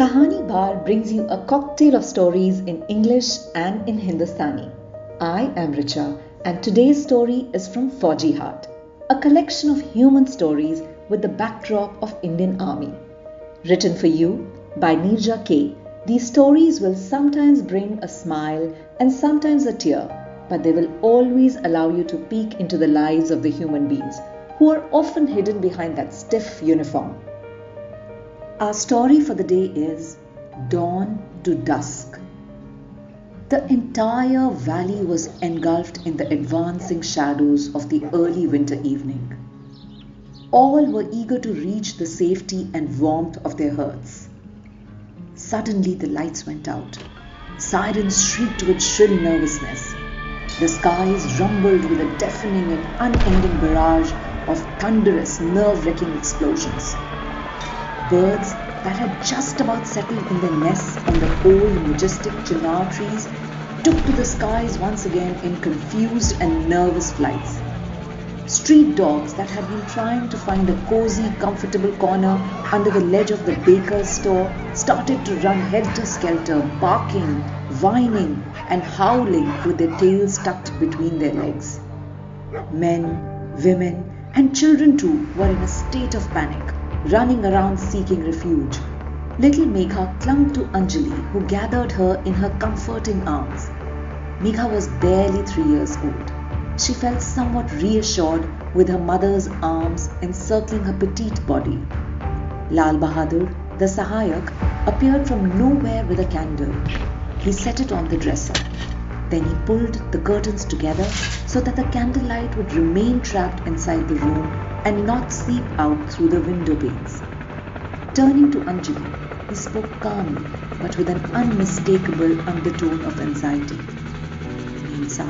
Kahani Bar brings you a cocktail of stories in English and in Hindustani. I am Richa and today's story is from Fauji Heart, a collection of human stories with the backdrop of Indian Army. Written for you by Neerja K, these stories will sometimes bring a smile and sometimes a tear, but they will always allow you to peek into the lives of the human beings who are often hidden behind that stiff uniform. Our story for the day is Dawn to Dusk. The entire valley was engulfed in the advancing shadows of the early winter evening. All were eager to reach the safety and warmth of their hearths. Suddenly the lights went out. Sirens shrieked with shrill nervousness. The skies rumbled with a deafening and unending barrage of thunderous, nerve-wracking explosions. Birds that had just about settled in their nests on the old majestic chinar trees took to the skies once again in confused and nervous flights. Street dogs that had been trying to find a cozy, comfortable corner under the ledge of the baker's store started to run helter-skelter, barking, whining and howling with their tails tucked between their legs. Men, women and children too were in a state of panic, running around seeking refuge. Little Megha clung to Anjali, who gathered her in her comforting arms. Megha was barely 3 years old. She felt somewhat reassured with her mother's arms encircling her petite body. Lal Bahadur, the Sahayak, appeared from nowhere with a candle. He set it on the dresser. Then he pulled the curtains together so that the candlelight would remain trapped inside the room and not seep out through the window panes. Turning to Anjali, he spoke calmly but with an unmistakable undertone of anxiety. Neerja,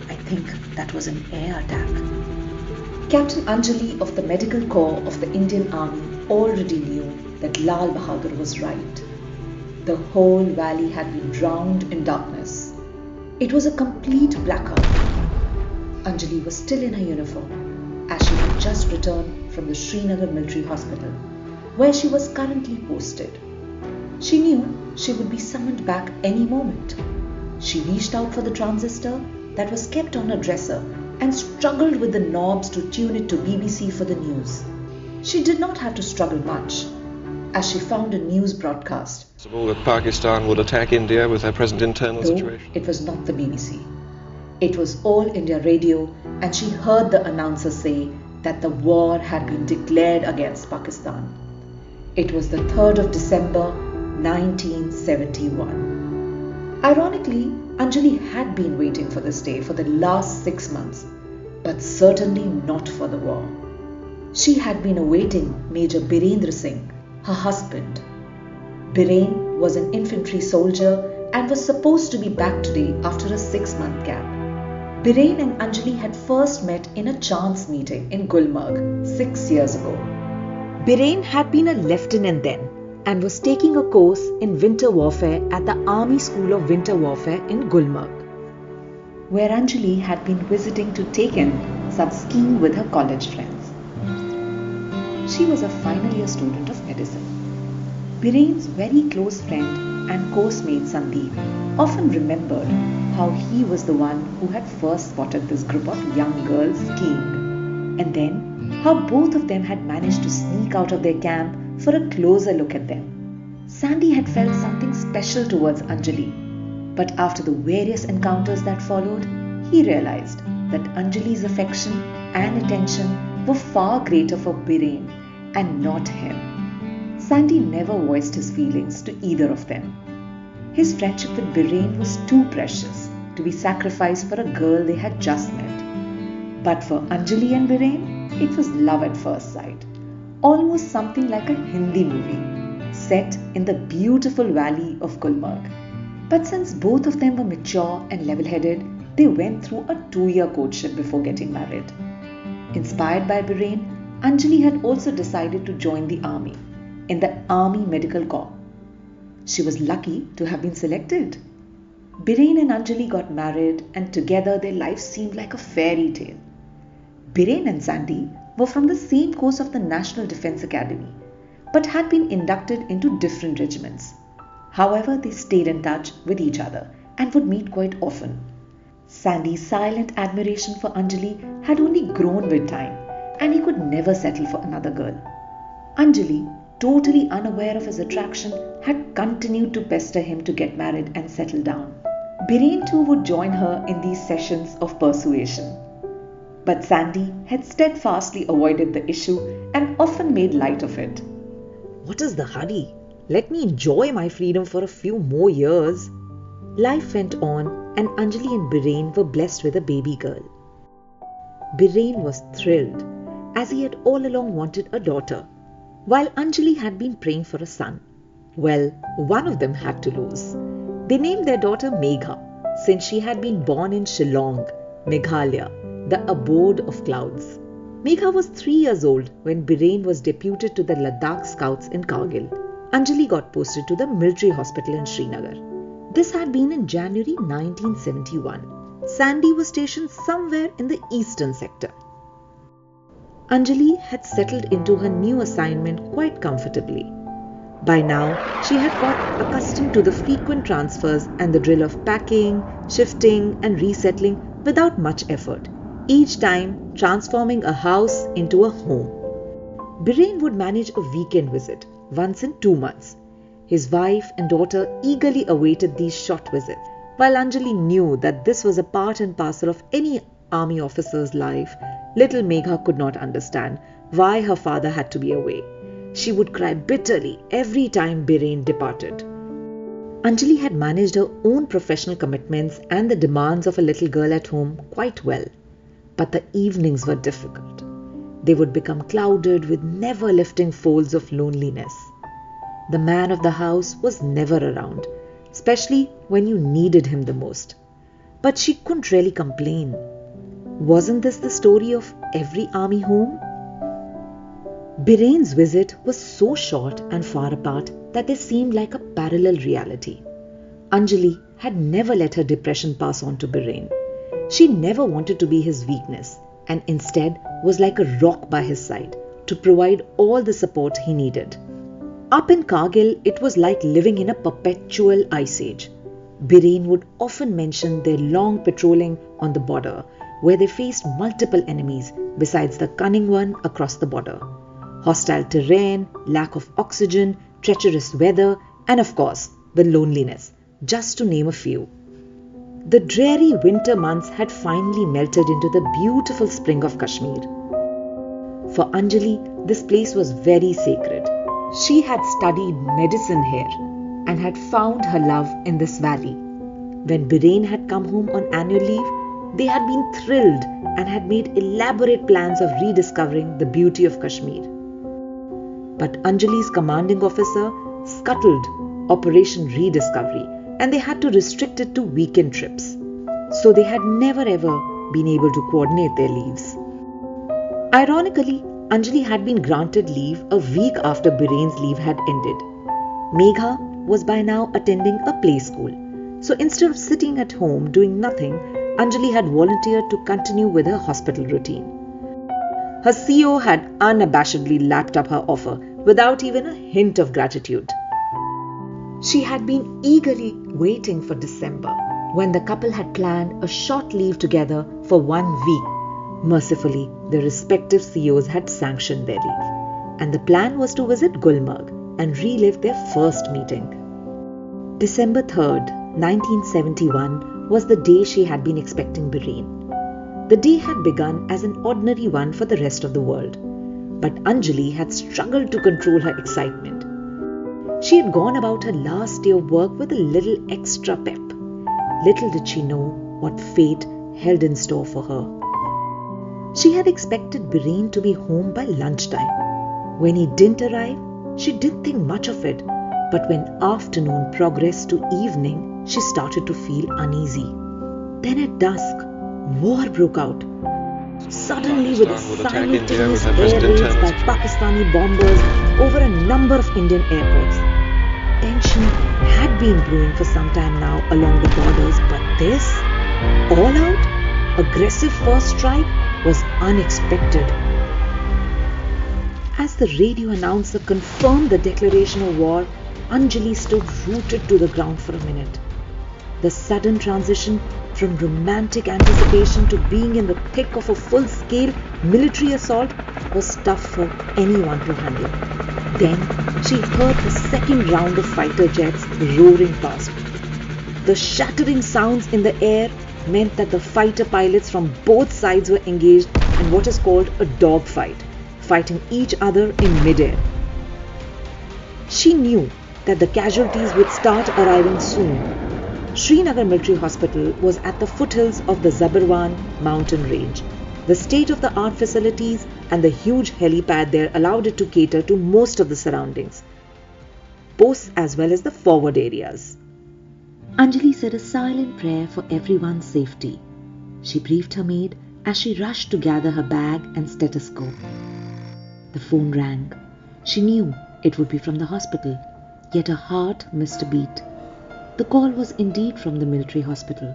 I think that was an air attack. Captain Anjali of the Medical Corps of the Indian Army already knew that Lal Bahadur was right. The whole valley had been drowned in darkness. It was a complete blackout. Anjali was still in her uniform, as she had just returned from the Srinagar military hospital, where she was currently posted. She knew she would be summoned back any moment. She reached out for the transistor that was kept on her dresser and struggled with the knobs to tune it to BBC for the news. She did not have to struggle much, as she found a news broadcast. That Pakistan would attack India with their present internal situation. It was not the BBC. It was All India Radio, and she heard the announcer say that the war had been declared against Pakistan. It was the 3rd of December, 1971. Ironically, Anjali had been waiting for this day for the last 6 months, but certainly not for the war. She had been awaiting Major Birendra Singh, her husband. Biren was an infantry soldier and was supposed to be back today after a 6-month gap. Biren and Anjali had first met in a chance meeting in Gulmarg 6 years ago. Biren had been a lieutenant then and was taking a course in winter warfare at the Army School of Winter Warfare in Gulmarg, where Anjali had been visiting to take in some skiing with her college friends. She was a final year student of medicine. Biren's very close friend and course mate Sandeep often remembered how he was the one who had first spotted this group of young girls skiing, and then how both of them had managed to sneak out of their camp for a closer look at them. Sandy had felt something special towards Anjali, but after the various encounters that followed, he realized that Anjali's affection and attention were far greater for Biren and not him. Sandy never voiced his feelings to either of them. His friendship with Biren was too precious to be sacrificed for a girl they had just met. But for Anjali and Biren, it was love at first sight, almost something like a Hindi movie set in the beautiful valley of Gulmarg. But since both of them were mature and level-headed, they went through a 2-year courtship before getting married. Inspired by Biren, Anjali had also decided to join the army, in the Army Medical Corps. She was lucky to have been selected. Biren and Anjali got married, and together their lives seemed like a fairy tale. Biren and Sandy were from the same course of the National Defence Academy, but had been inducted into different regiments. However, they stayed in touch with each other and would meet quite often. Sandy's silent admiration for Anjali had only grown with time, and he could never settle for another girl. Anjali, totally unaware of his attraction, had continued to pester him to get married and settle down. Birane too would join her in these sessions of persuasion. But Sandy had steadfastly avoided the issue and often made light of it. What is the hurry? Let me enjoy my freedom for a few more years. Life went on, and Anjali and Birane were blessed with a baby girl. Birane was thrilled, as he had all along wanted a daughter, while Anjali had been praying for a son. Well, one of them had to lose. They named their daughter Megha, since she had been born in Shillong, Meghalaya, the abode of clouds. Megha was 3 years old when Birane was deputed to the Ladakh Scouts in Kargil. Anjali got posted to the military hospital in Srinagar. This had been in January 1971. Sandy was stationed somewhere in the eastern sector. Anjali had settled into her new assignment quite comfortably. By now, she had got accustomed to the frequent transfers and the drill of packing, shifting and resettling without much effort, each time transforming a house into a home. Birane would manage a weekend visit once in 2 months. His wife and daughter eagerly awaited these short visits, while Anjali knew that this was a part and parcel of any army officer's life. Little Megha could not understand why her father had to be away. She would cry bitterly every time Birane departed. Anjali had managed her own professional commitments and the demands of a little girl at home quite well, but the evenings were difficult. They would become clouded with never-lifting folds of loneliness. The man of the house was never around, especially when you needed him the most. But she couldn't really complain. Wasn't this the story of every army home? Birane's visit was so short and far apart that they seemed like a parallel reality. Anjali had never let her depression pass on to Birane. She never wanted to be his weakness, and instead was like a rock by his side to provide all the support he needed. Up in Kargil, it was like living in a perpetual ice age. Birane would often mention their long patrolling on the border, where they faced multiple enemies besides the cunning one across the border. Hostile terrain, lack of oxygen, treacherous weather, and of course, the loneliness, just to name a few. The dreary winter months had finally melted into the beautiful spring of Kashmir. For Anjali, this place was very sacred. She had studied medicine here and had found her love in this valley. When Birane had come home on annual leave, they had been thrilled and had made elaborate plans of rediscovering the beauty of Kashmir. But Anjali's commanding officer scuttled Operation Rediscovery, and they had to restrict it to weekend trips. So they had never ever been able to coordinate their leaves. Ironically, Anjali had been granted leave a week after Birane's leave had ended. Megha was by now attending a play school. So instead of sitting at home doing nothing, Anjali had volunteered to continue with her hospital routine. Her CO had unabashedly lapped up her offer without even a hint of gratitude. She had been eagerly waiting for December, when the couple had planned a short leave together for 1 week. Mercifully, their respective COs had sanctioned their leave, and the plan was to visit Gulmarg and relive their first meeting. December 3rd, 1971 was the day she had been expecting Birane. The day had begun as an ordinary one for the rest of the world, but Anjali had struggled to control her excitement. She had gone about her last day of work with a little extra pep. Little did she know what fate held in store for her. She had expected Birane to be home by lunchtime. When he didn't arrive, she didn't think much of it, but when afternoon progressed to evening, she started to feel uneasy. Then at dusk, war broke out. Suddenly, with a simultaneous air raids by Pakistani bombers over a number of Indian airports. Tension had been brewing for some time now along the borders, but this, all-out, aggressive first strike was unexpected. As the radio announcer confirmed the declaration of war, Anjali stood rooted to the ground for a minute. The sudden transition from romantic anticipation to being in the thick of a full-scale military assault was tough for anyone to handle. Then she heard the second round of fighter jets roaring past. The shattering sounds in the air meant that the fighter pilots from both sides were engaged in what is called a dogfight, fighting each other in midair. She knew that the casualties would start arriving soon. Srinagar Military Hospital was at the foothills of the Zabarwan mountain range. The state-of-the-art facilities and the huge helipad there allowed it to cater to most of the surroundings, posts as well as the forward areas. Anjali said a silent prayer for everyone's safety. She briefed her maid as she rushed to gather her bag and stethoscope. The phone rang. She knew it would be from the hospital, yet her heart missed a beat. The call was indeed from the military hospital.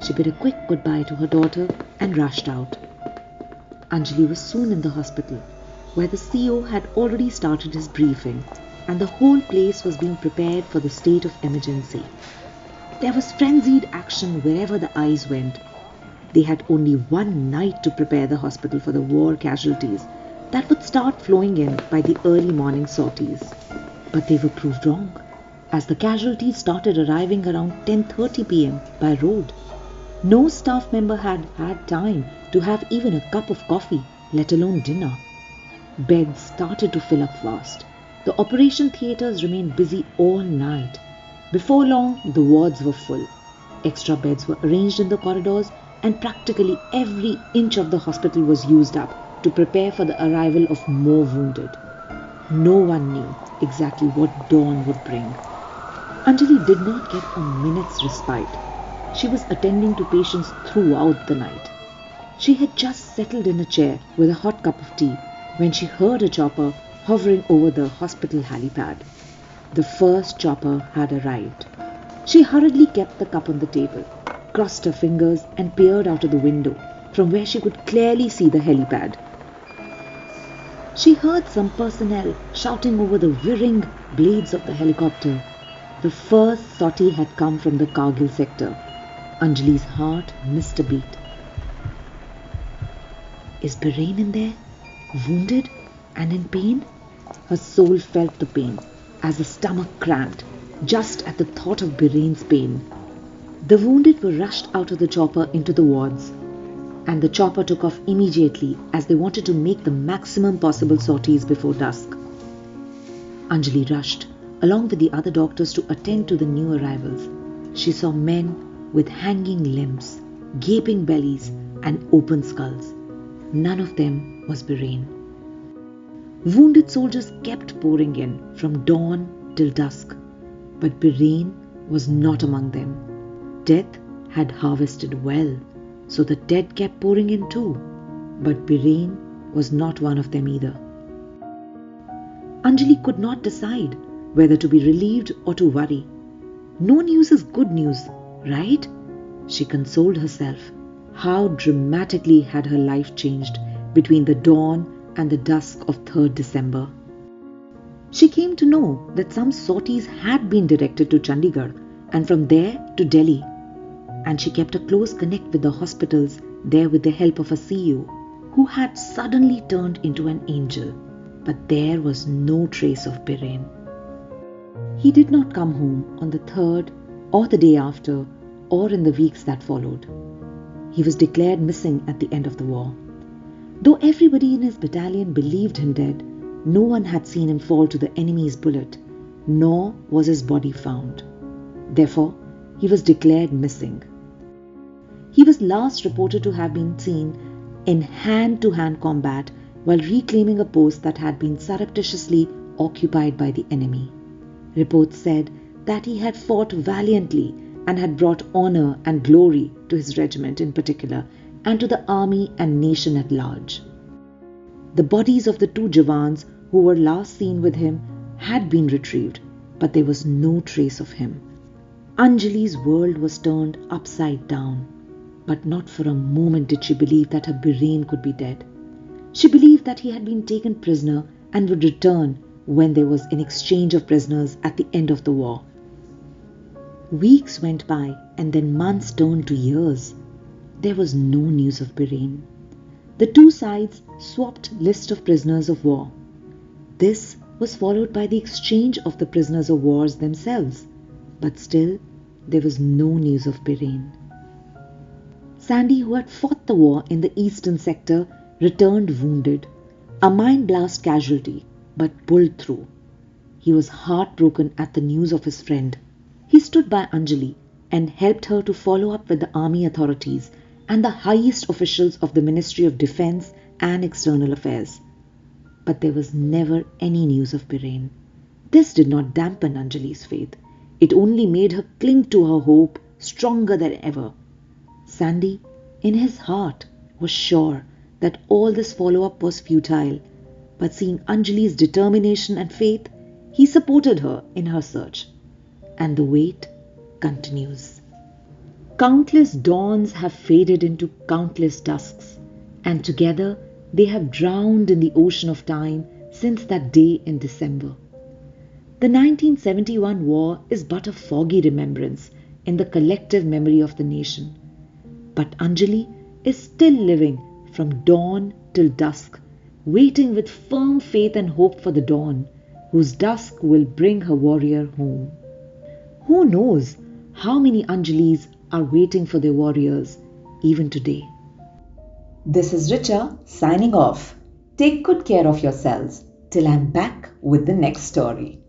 She bid a quick goodbye to her daughter and rushed out. Anjali was soon in the hospital, where the CO had already started his briefing, and the whole place was being prepared for the state of emergency. There was frenzied action wherever the eyes went. They had only one night to prepare the hospital for the war casualties that would start flowing in by the early morning sorties. But they were proved wrong, as the casualties started arriving around 10:30 p.m. by road. No staff member had had time to have even a cup of coffee, let alone dinner. Beds started to fill up fast. The operation theatres remained busy all night. Before long, the wards were full. Extra beds were arranged in the corridors, and practically every inch of the hospital was used up to prepare for the arrival of more wounded. No one knew exactly what dawn would bring. Anjali did not get a minute's respite. She was attending to patients throughout the night. She had just settled in a chair with a hot cup of tea when she heard a chopper hovering over the hospital helipad. The first chopper had arrived. She hurriedly kept the cup on the table, crossed her fingers and peered out of the window from where she could clearly see the helipad. She heard some personnel shouting over the whirring blades of the helicopter. The first sortie had come from the Kargil sector. Anjali's heart missed a beat. Is Birain in there, wounded and in pain? Her soul felt the pain as the stomach cramped just at the thought of Birain's pain. The wounded were rushed out of the chopper into the wards, and the chopper took off immediately as they wanted to make the maximum possible sorties before dusk. Anjali rushed along with the other doctors to attend to the new arrivals. She saw men with hanging limbs, gaping bellies and open skulls. None of them was Birain. Wounded soldiers kept pouring in from dawn till dusk, but Birain was not among them. Death had harvested well, so the dead kept pouring in too, but Birain was not one of them either. Anjali could not decide whether to be relieved or to worry. No news is good news, right? She consoled herself. How dramatically had her life changed between the dawn and the dusk of 3rd December. She came to know that some sorties had been directed to Chandigarh and from there to Delhi, and she kept a close connect with the hospitals there with the help of a CEO who had suddenly turned into an angel, but there was no trace of Birain. He did not come home on the 3rd or the day after or in the weeks that followed. He was declared missing at the end of the war. Though everybody in his battalion believed him dead, no one had seen him fall to the enemy's bullet, nor was his body found. Therefore, he was declared missing. He was last reported to have been seen in hand-to-hand combat while reclaiming a post that had been surreptitiously occupied by the enemy. Reports said that he had fought valiantly and had brought honor and glory to his regiment in particular and to the army and nation at large. The bodies of the 2 Jawans who were last seen with him had been retrieved, but there was no trace of him. Anjali's world was turned upside down, but not for a moment did she believe that her Birain could be dead. She believed that he had been taken prisoner and would return when there was an exchange of prisoners at the end of the war. Weeks went by and then months turned to years. There was no news of Birain. The two sides swapped lists of prisoners of war. This was followed by the exchange of the prisoners of war themselves, but still there was no news of Birain. Sandy, who had fought the war in the eastern sector, returned wounded, a mine blast casualty, but pulled through. He was heartbroken at the news of his friend. He stood by Anjali and helped her to follow up with the army authorities and the highest officials of the Ministry of Defence and External Affairs. But there was never any news of Birain. This did not dampen Anjali's faith. It only made her cling to her hope stronger than ever. Sandy, in his heart, was sure that all this follow-up was futile, but seeing Anjali's determination and faith, he supported her in her search. And the wait continues. Countless dawns have faded into countless dusks, and together they have drowned in the ocean of time since that day in December. The 1971 war is but a foggy remembrance in the collective memory of the nation. But Anjali is still living from dawn till dusk, waiting with firm faith and hope for the dawn, whose dusk will bring her warrior home. Who knows how many Anjalis are waiting for their warriors even today. This is Richa signing off. Take good care of yourselves till I'm back with the next story.